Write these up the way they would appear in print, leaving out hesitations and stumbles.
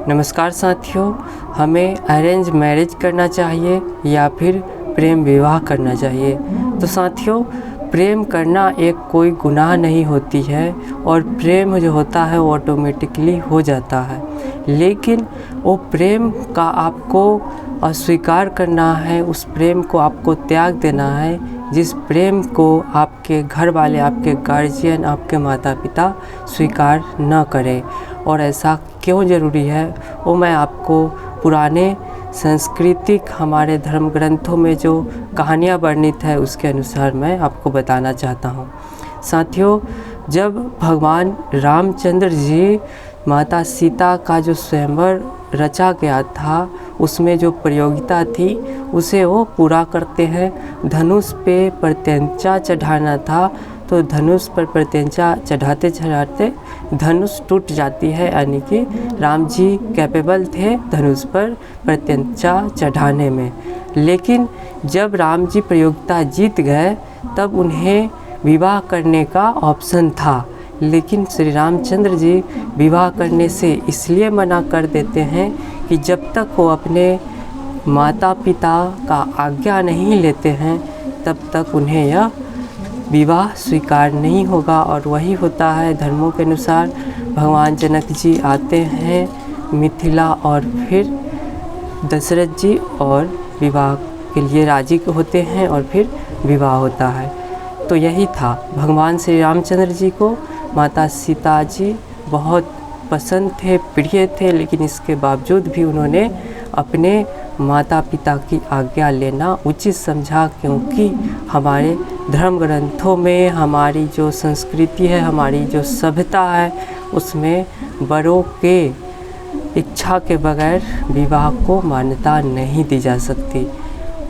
नमस्कार साथियों, हमें अरेंज मैरिज करना चाहिए या फिर प्रेम विवाह करना चाहिए। तो साथियों, प्रेम करना एक कोई गुनाह नहीं होती है और प्रेम जो होता है वो ऑटोमेटिकली हो जाता है, लेकिन वो प्रेम का आपको अस्वीकार करना है, उस प्रेम को आपको त्याग देना है जिस प्रेम को आपके घर वाले, आपके गार्जियन, आपके माता पिता स्वीकार न करें। और ऐसा क्यों ज़रूरी है वो मैं आपको पुराने सांस्कृतिक हमारे धर्म ग्रंथों में जो कहानियाँ वर्णित है उसके अनुसार मैं आपको बताना चाहता हूँ। साथियों, जब भगवान रामचंद्र जी माता सीता का जो स्वयंवर रचा गया था उसमें जो प्रतियोगिता थी उसे वो पूरा करते हैं। धनुष पे प्रत्यंचा चढ़ाना था, तो धनुष पर प्रत्यंचा चढ़ाते चढ़ाते धनुष टूट जाती है, यानी कि राम जी कैपेबल थे धनुष पर प्रत्यंचा चढ़ाने में। लेकिन जब राम जी प्रतियोगिता जीत गए तब उन्हें विवाह करने का ऑप्शन था, लेकिन श्री रामचंद्र जी विवाह करने से इसलिए मना कर देते हैं कि जब तक वो अपने माता पिता का आज्ञा नहीं लेते हैं तब तक उन्हें यह विवाह स्वीकार नहीं होगा। और वही होता है धर्मों के अनुसार। भगवान जनक जी आते हैं मिथिला और फिर दशरथ जी और विवाह के लिए राजी होते हैं और फिर विवाह होता है। तो यही था, भगवान श्री रामचंद्र जी को माता सीता जी बहुत पसंद थे, प्रिय थे, लेकिन इसके बावजूद भी उन्होंने अपने माता पिता की आज्ञा लेना उचित समझा, क्योंकि हमारे धर्म ग्रंथों में हमारी जो संस्कृति है, हमारी जो सभ्यता है, उसमें बड़ों के इच्छा के बगैर विवाह को मान्यता नहीं दी जा सकती।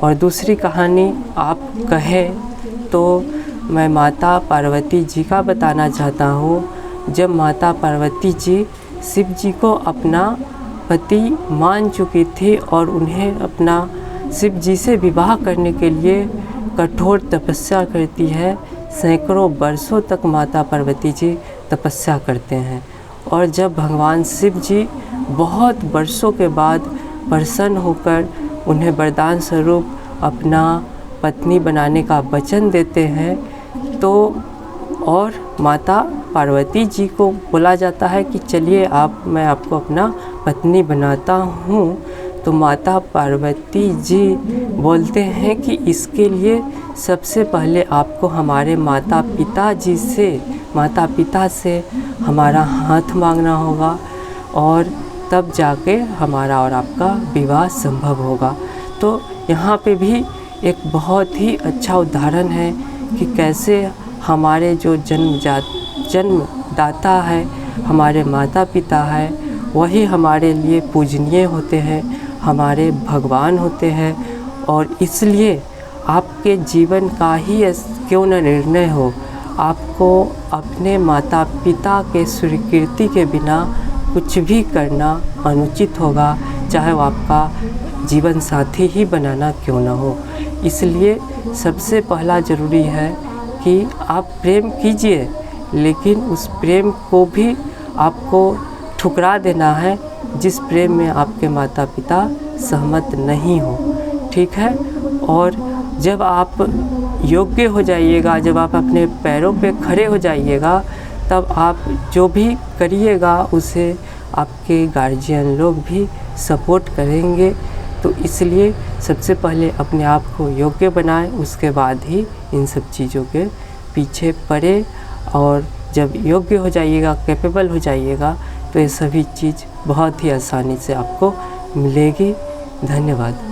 और दूसरी कहानी आप कहें तो मैं माता पार्वती जी का बताना चाहता हूँ। जब माता पार्वती जी शिव जी को अपना पति मान चुकी थी और उन्हें अपना शिव जी से विवाह करने के लिए कठोर तपस्या करती है, सैकड़ों वर्षों तक माता पार्वती जी तपस्या करते हैं। और जब भगवान शिव जी बहुत वर्षों के बाद प्रसन्न होकर उन्हें वरदान स्वरूप अपना पत्नी बनाने का वचन देते हैं, तो और माता पार्वती जी को बोला जाता है कि चलिए मैं आपको अपना पत्नी बनाता हूँ, तो माता पार्वती जी बोलते हैं कि इसके लिए सबसे पहले आपको हमारे माता पिता से हमारा हाथ मांगना होगा और तब जाके हमारा और आपका विवाह संभव होगा। तो यहाँ पे भी एक बहुत ही अच्छा उदाहरण है कि कैसे हमारे जो जन्मदाता है, हमारे माता पिता है, वही हमारे लिए पूजनीय होते हैं, हमारे भगवान होते हैं। और इसलिए आपके जीवन का ही क्यों न निर्णय हो, आपको अपने माता पिता के स्वीकृति के बिना कुछ भी करना अनुचित होगा, चाहे वो आपका जीवन साथी ही बनाना क्यों न हो। इसलिए सबसे पहला ज़रूरी है कि आप प्रेम कीजिए, लेकिन उस प्रेम को भी आपको ठुकरा देना है जिस प्रेम में आपके माता पिता सहमत नहीं हो, ठीक है। और जब आप योग्य हो जाइएगा, जब आप अपने पैरों पे खड़े हो जाइएगा, तब आप जो भी करिएगा उसे आपके गार्जियन लोग भी सपोर्ट करेंगे। तो इसलिए सबसे पहले अपने आप को योग्य बनाएं, उसके बाद ही इन सब चीज़ों के पीछे पड़े। और जब योग्य हो जाइएगा, कैपेबल हो जाइएगा, तो ये सभी चीज़ बहुत ही आसानी से आपको मिलेगी। धन्यवाद।